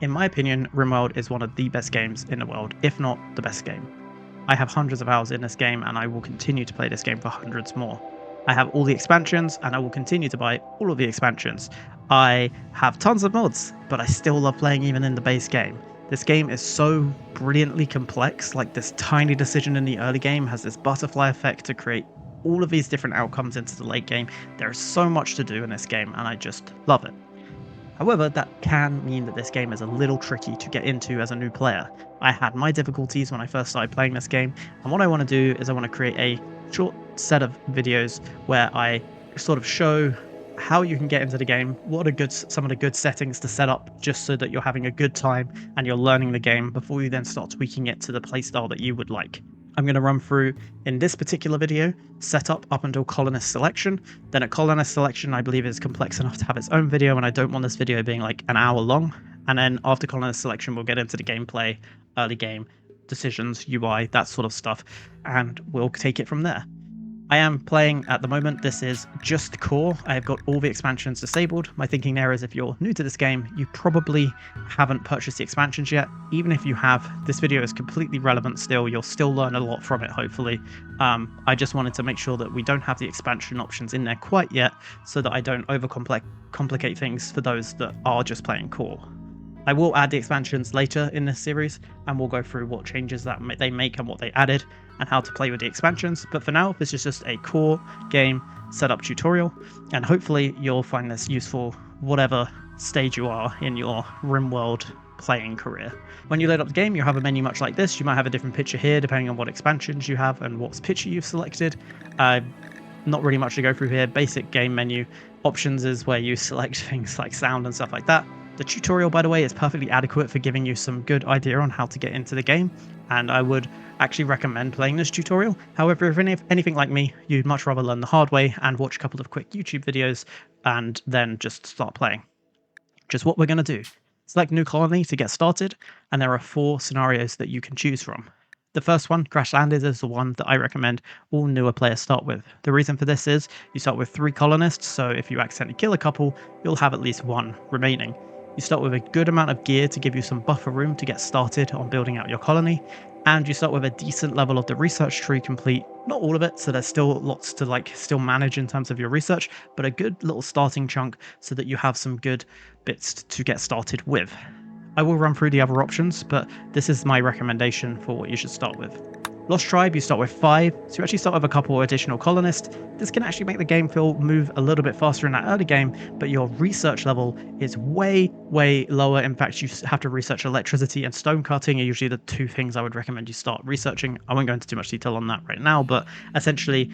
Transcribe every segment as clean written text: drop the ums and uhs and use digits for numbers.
In my opinion, RimWorld is one of the best games in the world, if not the best game. I have hundreds of hours in this game and I will continue to play this game for hundreds more. I have all the expansions and I will continue to buy all of the expansions. I have tons of mods, but I still love playing even in the base game. This game is so brilliantly complex, like this tiny decision in the early game has this butterfly effect to create all of these different outcomes into the late game. There is so much to do in this game and I just love it. However, that can mean that this game is a little tricky to get into as a new player. I had my difficulties when I first started playing this game, and what I want to do is I want to create a short set of videos where I sort of show how you can get into the game, what are some of the good settings to set up just so that you're having a good time and you're learning the game before you then start tweaking it to the playstyle that you would like. I'm going to run through, in this particular video, setup up until colonist selection. Then at colonist selection, I believe is complex enough to have its own video, and I don't want this video being like an hour long. And then after colonist selection, we'll get into the gameplay, early game, decisions, UI, that sort of stuff, and we'll take it from there. I am playing at the moment, this is just core. I've got all the expansions disabled. My thinking there is if you're new to this game, you probably haven't purchased the expansions yet. Even if you have, this video is completely relevant still. You'll still learn a lot from it, hopefully. I just wanted to make sure that we don't have the expansion options in there quite yet, so that I don't complicate things for those that are just playing core. I will add the expansions later in this series, and we'll go through what changes that they make and what they added, and how to play with the expansions. But for now, this is just a core game setup tutorial, and hopefully you'll find this useful whatever stage you are in your RimWorld playing career. When you load up the game, you'll have a menu much like this. You might have a different picture here depending on what expansions you have and what picture you've selected. Not really much to go through here. Basic game menu. Options is where you select things like sound and stuff like that. The tutorial, by the way, is perfectly adequate for giving you some good idea on how to get into the game, and I would actually recommend playing this tutorial. However, if anything like me, you'd much rather learn the hard way and watch a couple of quick YouTube videos and then just start playing. Just what we're going to do. Select New Colony to get started, and there are 4 scenarios that you can choose from. The first one, Crash Landed, is the one that I recommend all newer players start with. The reason for this is you start with 3 colonists, so if you accidentally kill a couple, you'll have at least 1 remaining. You start with a good amount of gear to give you some buffer room to get started on building out your colony, and you start with a decent level of the research tree complete. Not all of it, so there's still lots to still manage in terms of your research, but a good little starting chunk so that you have some good bits to get started with. I will run through the other options, but this is my recommendation for what you should start with. Lost Tribe, you start with 5, so you actually start with a couple additional colonists. This can actually make the game move a little bit faster in that early game, but your research level is way lower. In fact, you have to research electricity and stone cutting are usually the 2 things I would recommend you start researching. I won't go into too much detail on that right now, but essentially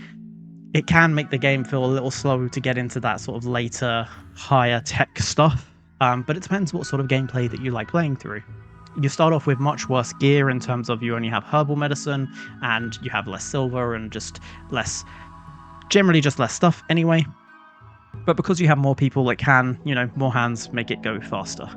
it can make the game feel a little slow to get into that sort of later, higher tech stuff, but it depends what sort of gameplay that you like playing through. You start off with much worse gear in terms of you only have herbal medicine and you have less silver and generally just less stuff anyway. But because you have more people, it can, more hands make it go faster.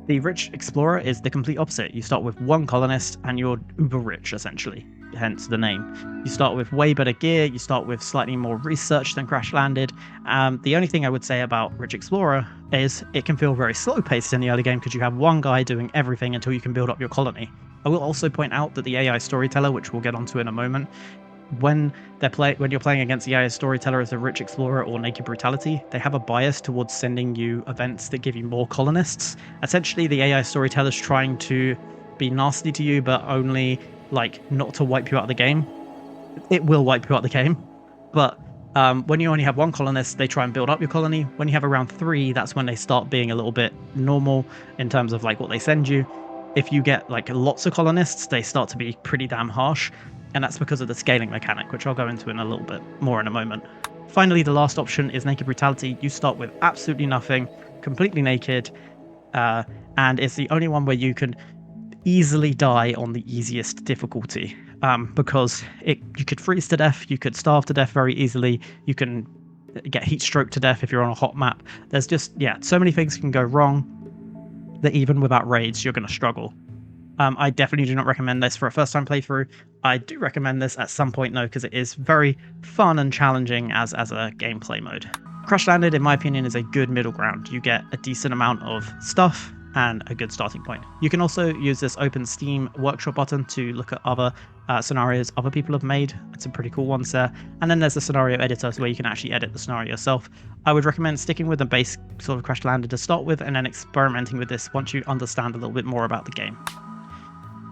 The Rich Explorer is the complete opposite. You start with 1 colonist and you're uber rich essentially, hence the name. You start with way better gear, you start with slightly more research than Crash Landed. The only thing I would say about Rich Explorer is it can feel very slow paced in the early game because you have 1 guy doing everything until you can build up your colony. I will also point out that the AI Storyteller, which we'll get onto in a moment, when you're playing against the AI Storyteller as a Rich Explorer or Naked Brutality, they have a bias towards sending you events that give you more colonists. Essentially, the AI Storyteller's trying to be nasty to you, but only not to wipe you out of the game. It will wipe you out of the game, but when you only have 1 colonist, they try and build up your colony. When you have around 3, that's when they start being a little bit normal in terms of what they send you. If you get lots of colonists, they start to be pretty damn harsh, and that's because of the scaling mechanic, which I'll go into in a little bit more in a moment. Finally, the last option is Naked Brutality. You start with absolutely nothing, completely naked, and it's the only one where you can easily die on the easiest difficulty, because you could freeze to death, you could starve to death very easily, you can get heat stroke to death if you're on a hot map. There's just, so many things can go wrong that even without raids, you're going to struggle. I definitely do not recommend this for a first-time playthrough. I do recommend this at some point, though, because it is very fun and challenging as a gameplay mode. Crash Landed, in my opinion, is a good middle ground. You get a decent amount of stuff, and a good starting point. You can also use this open Steam workshop button to look at other scenarios other people have made. It's some pretty cool ones there. And then there's a scenario editor where you can actually edit the scenario yourself. I would recommend sticking with the base sort of Crash Landed to start with, and then experimenting with this once you understand a little bit more about the game.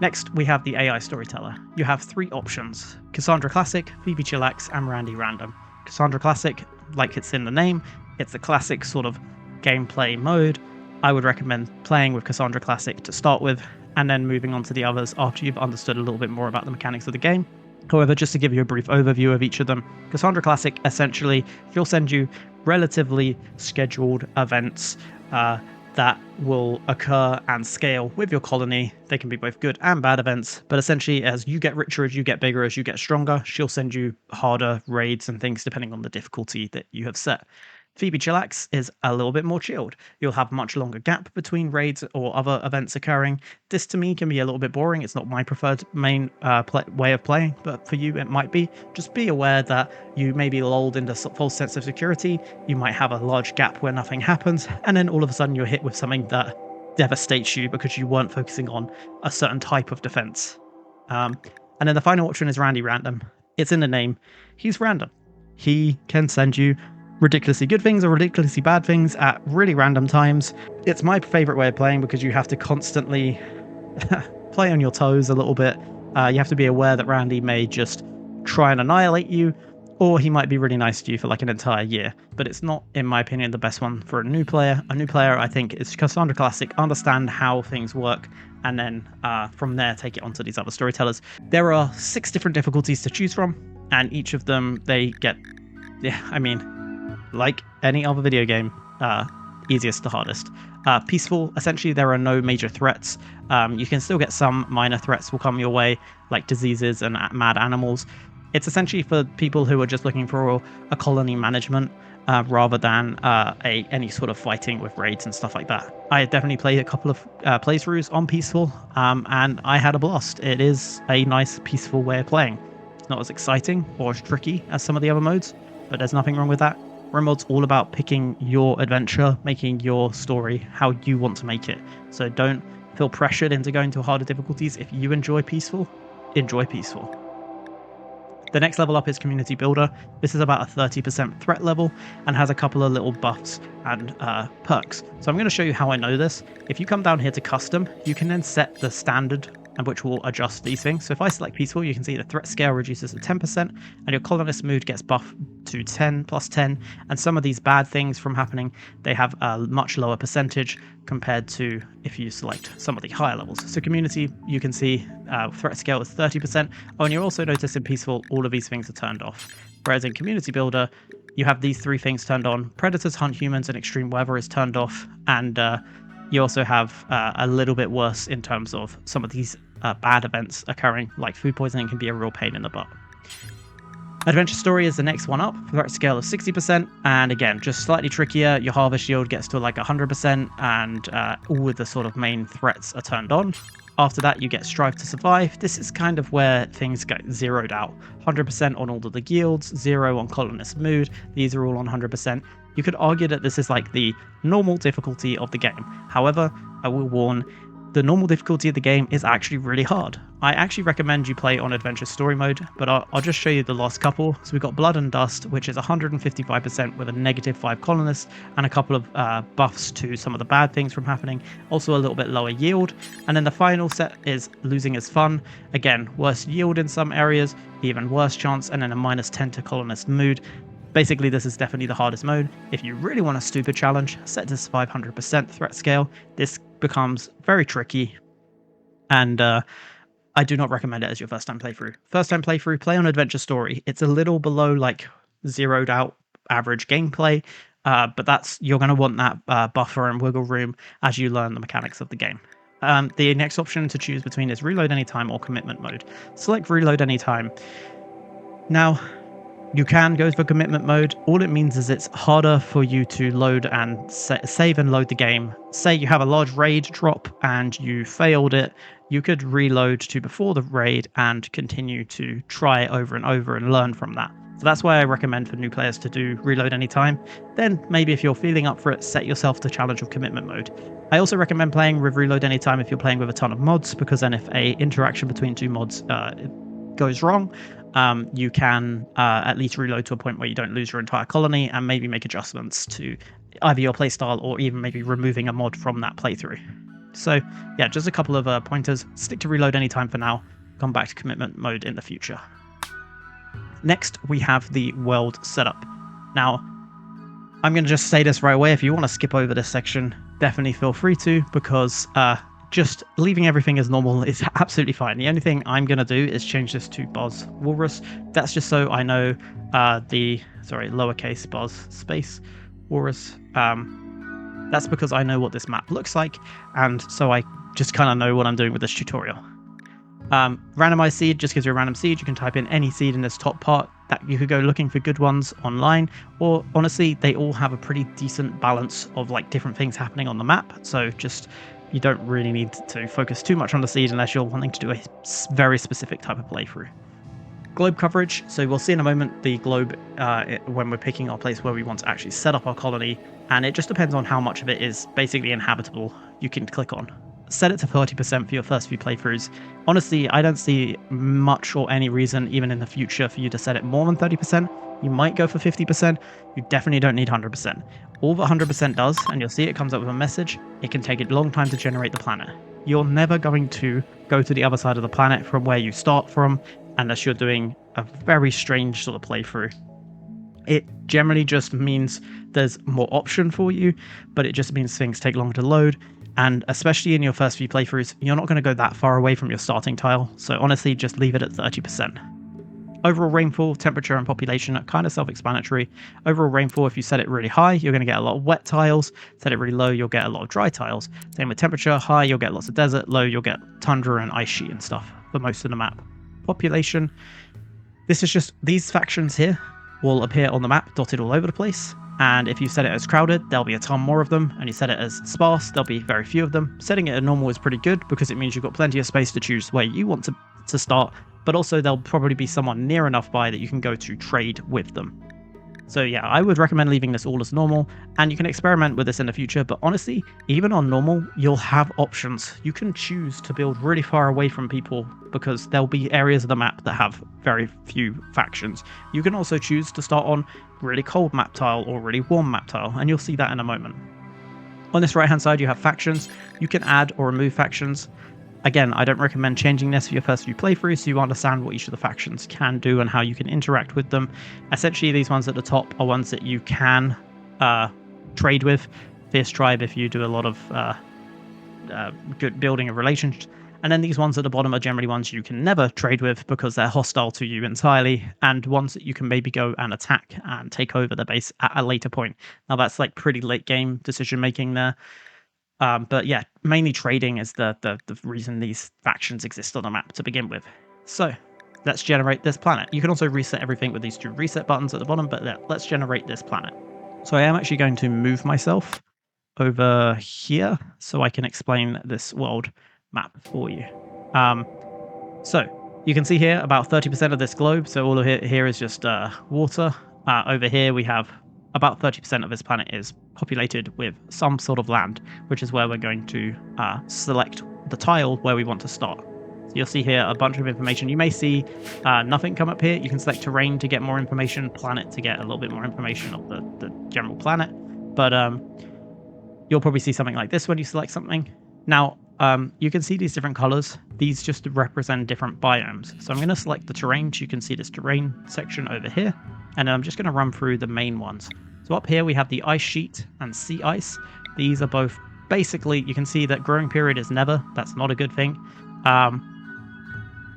Next, we have the AI Storyteller. You have 3 options: Cassandra Classic, Phoebe Chillax, and Randy Random. Cassandra Classic, like it's in the name, it's a classic sort of gameplay mode. I would recommend playing with Cassandra Classic to start with, and then moving on to the others after you've understood a little bit more about the mechanics of the game. However, just to give you a brief overview of each of them, Cassandra Classic, essentially, she'll send you relatively scheduled events that will occur and scale with your colony. They can be both good and bad events, but essentially as you get richer, as you get bigger, as you get stronger, she'll send you harder raids and things depending on the difficulty that you have set. Phoebe Chillax is a little bit more chilled. You'll have much longer gap between raids or other events occurring. This to me can be a little bit boring. It's not my preferred main way of playing, but for you it might be. Just be aware that you may be lulled into false sense of security. You might have a large gap where nothing happens, and then all of a sudden you're hit with something that devastates you because you weren't focusing on a certain type of defense. And then the final option is Randy Random. It's in the name. He's random. He can send you ridiculously good things or ridiculously bad things at really random times. It's my favorite way of playing because you have to constantly play on your toes a little bit. You have to be aware that Randy may just try and annihilate you, or he might be really nice to you for like an entire year. But it's not, in my opinion, the best one for a new player. A new player, I think, is Cassandra Classic, understand how things work, and then from there take it onto these other storytellers. There are 6 different difficulties to choose from, and each of them, they get, like any other video game, easiest to hardest. Peaceful, essentially there are no major threats. You can still get some minor threats will come your way, like diseases and mad animals. It's essentially for people who are just looking for a colony management rather than any sort of fighting with raids and stuff like that. I definitely played a couple of playthroughs on Peaceful, and I had a blast. It is a nice, peaceful way of playing. It's not as exciting or as tricky as some of the other modes, but there's nothing wrong with that. RimWorld's all about picking your adventure, making your story how you want to make it. So don't feel pressured into going to harder difficulties. If you enjoy Peaceful, enjoy Peaceful. The next level up is Community Builder. This is about a 30% threat level and has a couple of little buffs and perks. So I'm going to show you how I know this. If you come down here to Custom, you can then set the standard, and which will adjust these things. So if I select Peaceful, you can see the threat scale reduces to 10%, and your colonist mood gets buffed to 10 plus 10, and some of these bad things from happening, they have a much lower percentage compared to if you select some of the higher levels. So Community, you can see threat scale is 30%, and you also notice in Peaceful, all of these things are turned off. Whereas in Community Builder, you have these 3 things turned on. Predators hunt humans and extreme weather is turned off, and you also have a little bit worse in terms of some of these bad events occurring, like food poisoning can be a real pain in the butt. Adventure Story is the next one up, threat scale of 60%, and again, just slightly trickier. Your harvest yield gets to like 100%, and all of the sort of main threats are turned on. After that, you get Strive to Survive. This is kind of where things get zeroed out. 100% on all of the yields, 0 on colonist mood. These are all on 100%. You could argue that this is like the normal difficulty of the game. However, I will warn, the normal difficulty of the game is actually really hard. I actually recommend you play on Adventure Story mode, but I'll just show you the last couple. So we've got Blood and Dust, which is 155% with a -5 colonist, and a couple of buffs to some of the bad things from happening. Also a little bit lower yield. And then the final set is Losing is Fun. Again, worse yield in some areas, even worse chance, and then a -10 to colonist mood. Basically, this is definitely the hardest mode. If you really want a stupid challenge, set this 500% threat scale. This becomes very tricky, and I do not recommend it as your first time playthrough. First time playthrough, play on Adventure Story. It's a little below like zeroed out average gameplay, but you're going to want that buffer and wiggle room as you learn the mechanics of the game. The next option to choose between is Reload Anytime or Commitment Mode. Select Reload Anytime. Now, you can go for commitment mode. All it means is it's harder for you to load and save and load the game. Say you have a large raid drop and you failed it, you could reload to before the raid and continue to try over and over and learn from that. So that's why I recommend for new players to do reload anytime. Then maybe if you're feeling up for it, set yourself the challenge of commitment mode. I also recommend playing with reload anytime if you're playing with a ton of mods, because then if a interaction between two mods goes wrong, you can at least reload to a point where you don't lose your entire colony and maybe make adjustments to either your playstyle or even maybe removing a mod from that playthrough. So yeah, just a couple of pointers. Stick to reload anytime for now. Come back to commitment mode in the future. Next, we have the world setup. Now, I'm going to just say this right away. If you want to skip over this section, definitely feel free to, because just leaving everything as normal is absolutely fine. The only thing I'm going to do is change this to Boz Walrus. That's just so I know lowercase Boz space Walrus. That's because I know what this map looks like, and so I just kind of know what I'm doing with this tutorial. Randomized seed just gives you a random seed. You can type in any seed in this top part. That you could go looking for good ones online, or honestly, they all have a pretty decent balance of like different things happening on the map. So just you don't really need to focus too much on the seed unless you're wanting to do a very specific type of playthrough. Globe coverage. So we'll see in a moment the globe when we're picking our place where we want to actually set up our colony, and it just depends on how much of it is basically inhabitable you can click on. Set it to 30% for your first few playthroughs. Honestly, I don't see much or any reason, even in the future, for you to set it more than 30%. You might go for 50%. You definitely don't need 100%. All that 100% does, and you'll see it comes up with a message, it can take a long time to generate the planet. You're never going to go to the other side of the planet from where you start from, unless you're doing a very strange sort of playthrough. It generally just means there's more option for you, but it just means things take longer to load. And especially in your first few playthroughs, you're not going to go that far away from your starting tile, so honestly, just leave it at 30%. Overall rainfall, temperature, and population are kind of self-explanatory. Overall rainfall, if you set it really high, you're going to get a lot of wet tiles. Set it really low, you'll get a lot of dry tiles. Same with temperature, high, you'll get lots of desert. Low, you'll get tundra and ice sheet and stuff for most of the map. Population, this is just these factions here will appear on the map dotted all over the place. And if you set it as crowded, there'll be a ton more of them, and you set it as sparse, there'll be very few of them. Setting it at normal is pretty good because it means you've got plenty of space to choose where you want to start, but also there'll probably be someone near enough by that you can go to trade with them. So yeah, I would recommend leaving this all as normal, and you can experiment with this in the future, but honestly, even on normal, you'll have options. You can choose to build really far away from people because there'll be areas of the map that have very few factions. You can also choose to start on really cold map tile or really warm map tile, and you'll see that in a moment. On this right hand side, you have factions. You can add or remove factions. Again, I don't recommend changing this for your first few playthroughs, so you understand what each of the factions can do and how you can interact with them. Essentially, these ones at the top are ones that you can trade with. Fierce Tribe if you do a lot of good building of relationships. And then these ones at the bottom are generally ones you can never trade with because they're hostile to you entirely, and ones that you can maybe go and attack and take over the base at a later point. Now that's like pretty late game decision making there. But yeah, mainly trading is the reason these factions exist on the map to begin with. So let's generate this planet. You can also reset everything with these two reset buttons at the bottom, but yeah, let's generate this planet. So I am actually going to move myself over here so I can explain this world map for you. So you can see here about 30% of this globe. So all of here is just water. Over here we have about 30% of this planet is populated with some sort of land, which is where we're going to select the tile where we want to start. So you'll see here a bunch of information. You may see nothing come up here. You can select terrain to get more information, planet to get a little bit more information of the general planet. But you'll probably see something like this when you select something. Now, you can see these different colors. These just represent different biomes. So I'm going to select the terrain, so you can see this terrain section over here. And I'm just going to run through the main ones. So up here we have the ice sheet and sea ice. These are both basically, you can see that growing period is never. That's not a good thing.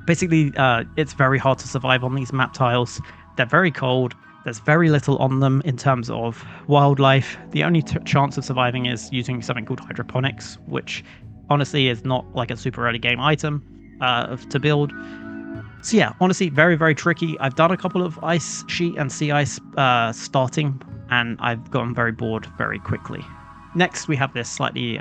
Basically, it's very hard to survive on these map tiles. They're very cold. There's very little on them in terms of wildlife. The only chance of surviving is using something called hydroponics, which honestly is not like a super early game item to build. So yeah, honestly, very, very tricky. I've done a couple of ice sheet and sea ice starting, and I've gotten very bored very quickly. Next, we have this slightly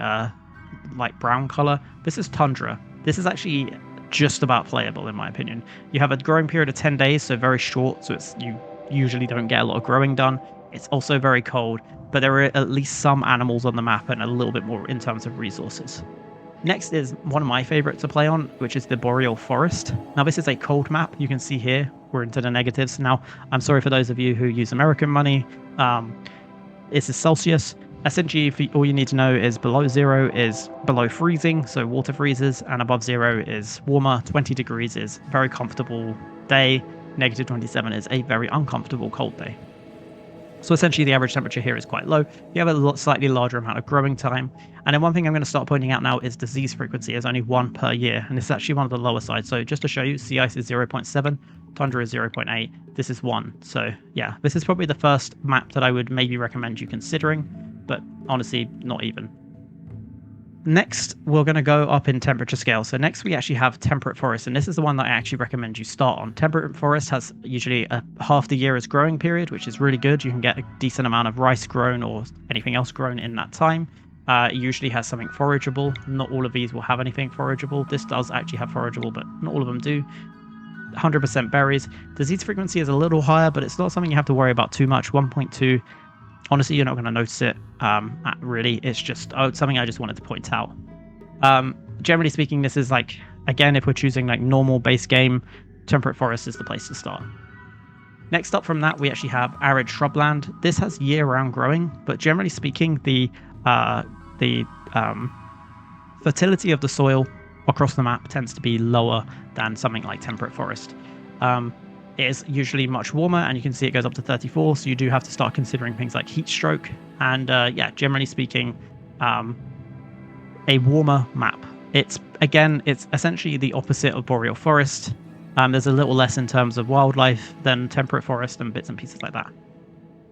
light brown color. This is tundra. This is actually just about playable, in my opinion. You have a growing period of 10 days, so very short, so it's you usually don't get a lot of growing done. It's also very cold, but there are at least some animals on the map and a little bit more in terms of resources. Next is one of my favorites to play on, which is the Boreal Forest. Now, this is a cold map. You can see here, we're into the negatives. Now, I'm sorry for those of you who use American money. This is Celsius. Essentially, all you need to know is below 0 is below freezing, so water freezes, and above 0 is warmer. 20 degrees is very comfortable day. Negative 27 is a very uncomfortable cold day. So essentially the average temperature here is quite low. You have a slightly larger amount of growing time. And then one thing I'm going to start pointing out now is disease frequency is only 1 per year. And this is actually one of the lower sides. So just to show you, sea ice is 0.7, tundra is 0.8, this is 1. So yeah, this is probably the first map that I would maybe recommend you considering, but honestly, not even. Next, we're going to go up in temperature scale. So next we actually have temperate forest, and this is the one that I actually recommend you start on. Temperate forest has usually half the year as growing period, which is really good. You can get a decent amount of rice grown or anything else grown in that time. It usually has something forageable. Not all of these will have anything forageable. This does actually have forageable, but not all of them do. 100% berries. Disease frequency is a little higher, but it's not something you have to worry about too much. 1.2. Honestly, you're not going to notice it, really. It's just something I just wanted to point out. Generally speaking, this is like, again, if we're choosing like normal base game, temperate forest is the place to start. Next up from that, we actually have arid shrubland. This has year-round growing, but generally speaking, the fertility of the soil across the map tends to be lower than something like temperate forest. It is usually much warmer, and you can see it goes up to 34, so you do have to start considering things like heat stroke. And yeah, generally speaking, a warmer map. It's essentially the opposite of boreal forest. There's a little less in terms of wildlife than temperate forest and bits and pieces like that.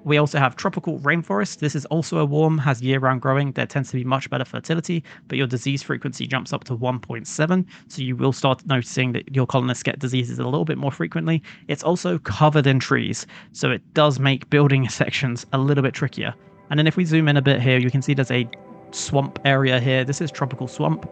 We also have tropical rainforest. This is also a warm, has year-round growing. There tends to be much better fertility, but your disease frequency jumps up to 1.7, so you will start noticing that your colonists get diseases a little bit more frequently. It's also covered in trees, so it does make building sections a little bit trickier. And then if we zoom in a bit here, you can see there's a swamp area here. This is tropical swamp.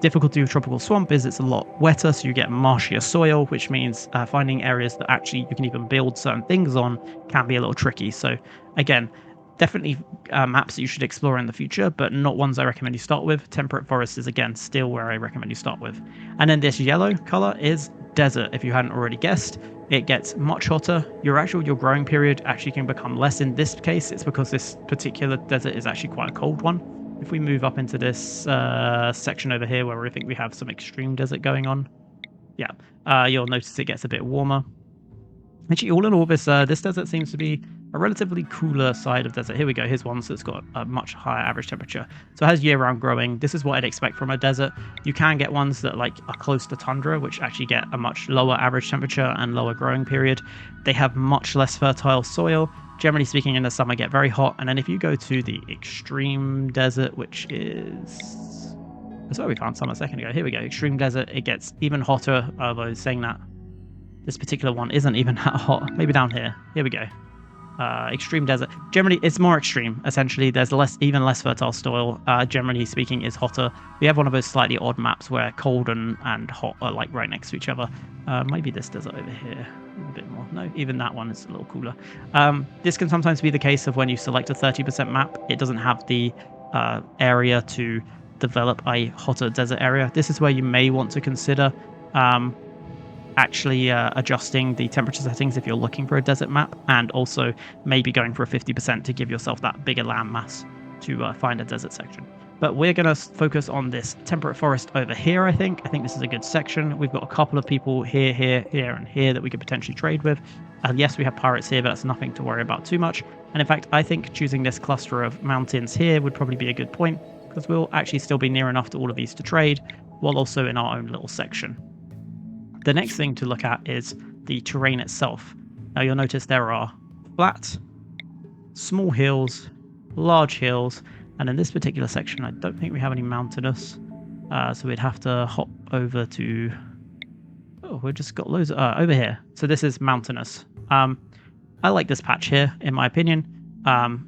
Difficulty with tropical swamp is it's a lot wetter, so you get marshier soil, which means finding areas that actually you can even build certain things on can be a little tricky. So again, definitely maps that you should explore in the future, but not ones I recommend you start with. Temperate forest is, again, still where I recommend you start with. And then this yellow color is desert, if you hadn't already guessed. It gets much hotter. Your growing period actually can become less in this case. It's because this particular desert is actually quite a cold one. If we move up into this section over here where I think we have some extreme desert going on, yeah, you'll notice it gets a bit warmer. Actually, all in all, this desert seems to be a relatively cooler side of desert. Here we go. Here's one that's got a much higher average temperature. So it has year-round growing. This is what I'd expect from a desert. You can get ones that are close to tundra, which actually get a much lower average temperature and lower growing period. They have much less fertile soil. Generally speaking, in the summer, get very hot. And then if you go to the extreme desert, which is... That's where we found some a second ago. Here we go. Extreme desert. It gets even hotter, although saying that this particular one isn't even that hot. Maybe down here. Here we go. Extreme desert. Generally, it's more extreme. Essentially, there's even less fertile soil. Generally speaking, is hotter. We have one of those slightly odd maps where cold and hot are right next to each other. Maybe this desert over here a bit more. No, even that one is a little cooler. This can sometimes be the case of when you select a 30% map, it doesn't have the area to develop a hotter desert area. This is where you may want to consider actually adjusting the temperature settings if you're looking for a desert map, and also maybe going for a 50% to give yourself that bigger land mass to find a desert section. But we're going to focus on this temperate forest over here, I think. I think this is a good section. We've got a couple of people here, and here that we could potentially trade with. Yes, we have pirates here, but that's nothing to worry about too much. And in fact, I think choosing this cluster of mountains here would probably be a good point, because we'll actually still be near enough to all of these to trade, while also in our own little section. The next thing to look at is the terrain itself. Now you'll notice there are flat, small hills, large hills, and in this particular section I don't think we have any mountainous, so we'd have to hop over to... Oh, we've just got loads of... over here. So this is mountainous. I like this patch here, in my opinion.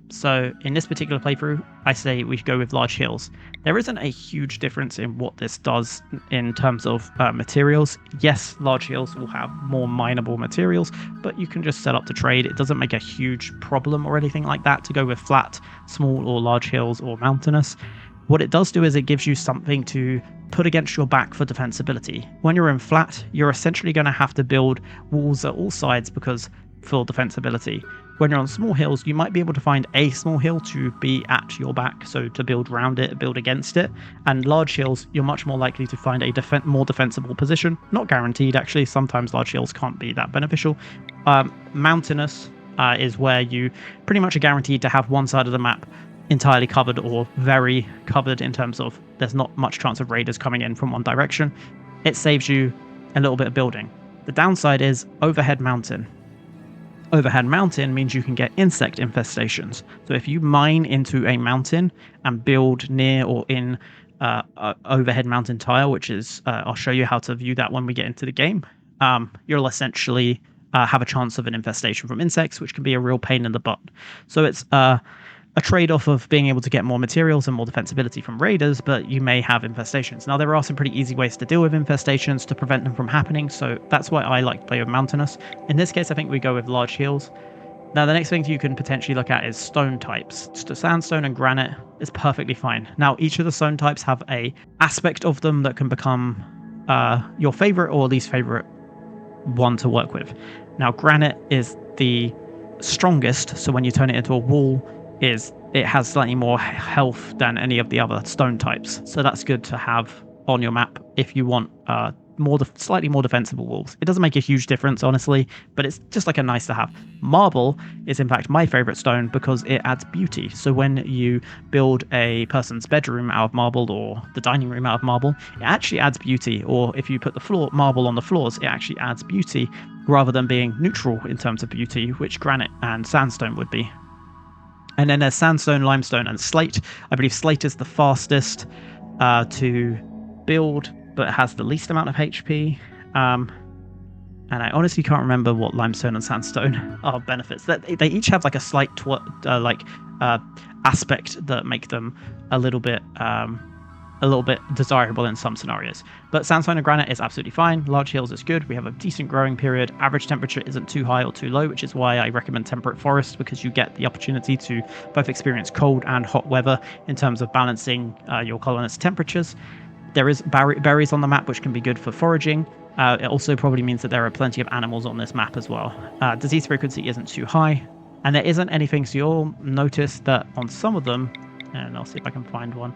So in this particular playthrough, I say we go with large hills. There isn't a huge difference in what this does in terms of materials. Yes, large hills will have more mineable materials, but you can just set up to trade. It doesn't make a huge problem or anything like that to go with flat, small, or large hills or mountainous. What it does do is it gives you something to put against your back for defensibility. When you're in flat, you're essentially going to have to build walls at all sides because for defensibility. When you're on small hills, you might be able to find a small hill to be at your back, so to build around it, build against it. And large hills, you're much more likely to find a more defensible position. Not guaranteed, actually. Sometimes large hills can't be that beneficial. Mountainous is where you pretty much are guaranteed to have one side of the map entirely covered or very covered in terms of there's not much chance of raiders coming in from one direction. It saves you a little bit of building. The downside is overhead mountain. Overhead mountain means you can get insect infestations. So if you mine into a mountain and build near or in overhead mountain tile, which is, I'll show you how to view that when we get into the game, you'll essentially have a chance of an infestation from insects, which can be a real pain in the butt. So it's a trade-off of being able to get more materials and more defensibility from raiders, but you may have infestations. Now, there are some pretty easy ways to deal with infestations to prevent them from happening, so that's why I like to play with mountainous. In this case, I think we go with large hills. Now, the next thing you can potentially look at is stone types. So sandstone and granite is perfectly fine. Now, each of the stone types have a aspect of them that can become your favorite or least favorite one to work with. Now, granite is the strongest, so when you turn it into a wall, it has slightly more health than any of the other stone types. So that's good to have on your map if you want slightly more defensible walls. It doesn't make a huge difference, honestly, but it's just like a nice to have. Marble is in fact my favorite stone because it adds beauty. So when you build a person's bedroom out of marble or the dining room out of marble, it actually adds beauty. Or if you put the marble on the floors, it actually adds beauty rather than being neutral in terms of beauty, which granite and sandstone would be. And then there's sandstone, limestone, and slate. I believe slate is the fastest to build, but it has the least amount of HP. And I honestly can't remember what limestone and sandstone are benefits. They each have like a slight aspect that make them a little bit desirable in some scenarios. But sandstone and granite is absolutely fine. Large hills is good. We have a decent growing period. Average temperature isn't too high or too low, which is why I recommend temperate forest, because you get the opportunity to both experience cold and hot weather in terms of balancing your colonists' temperatures. There is berries on the map, which can be good for foraging. It also probably means that there are plenty of animals on this map as well. Disease frequency isn't too high, and there isn't anything, so you'll notice that on some of them, and I'll see if I can find one.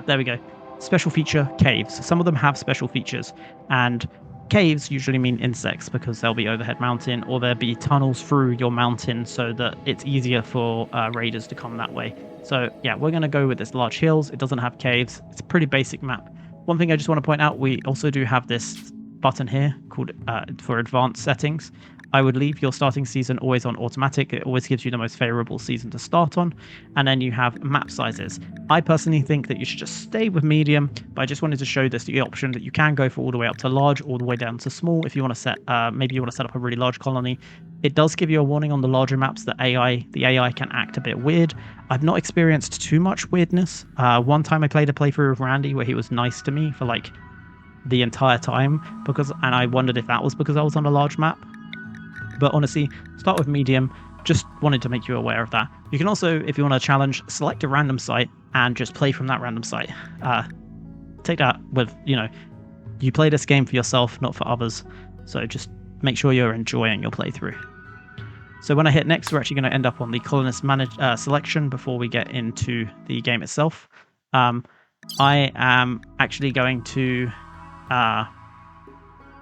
There we go. Special feature, caves. Some of them have special features, and caves usually mean insects because they'll be overhead mountain, or there'll be tunnels through your mountain so that it's easier for raiders to come that way. So yeah, we're going to go with this large hills. It doesn't have caves. It's a pretty basic map. One thing I just want to point out, we also do have this button here called for advanced settings. I would leave your starting season always on automatic. It always gives you the most favorable season to start on. And then you have map sizes. I personally think that you should just stay with medium, but I just wanted to show this the option that you can go for all the way up to large, all the way down to small. If you want to set, maybe you want to set up a really large colony. It does give you a warning on the larger maps that the AI can act a bit weird. I've not experienced too much weirdness. One time I played a playthrough with Randy where he was nice to me for like the entire time, and I wondered if that was because I was on a large map. But honestly, start with medium. Just wanted to make you aware of that. You can also, if you want to challenge, select a random site and just play from that random site. Take that with, you play this game for yourself, not for others. So just make sure you're enjoying your playthrough. So when I hit next, we're actually going to end up on the colonist selection before we get into the game itself. I am actually going to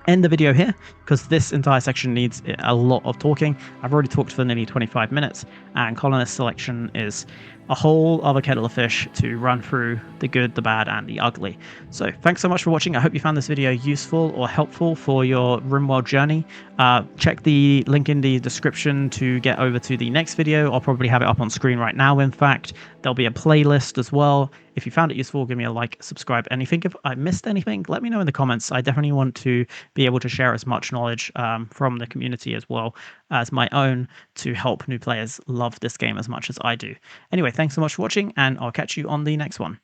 end the video here because this entire section needs a lot of talking. I've already talked for nearly 25 minutes, and colonist selection is a whole other kettle of fish to run through the good, the bad, and the ugly. So thanks so much for watching. I hope you found this video useful or helpful for your RimWorld journey. Check the link in the description to get over to the next video. I'll probably have it up on screen right now, in fact. There'll be a playlist as well. If you found it useful, give me a like, subscribe, anything. If I missed anything, let me know in the comments. I definitely want to be able to share as much knowledge from the community as well as my own to help new players love this game as much as I do. Anyway, thanks so much for watching, and I'll catch you on the next one.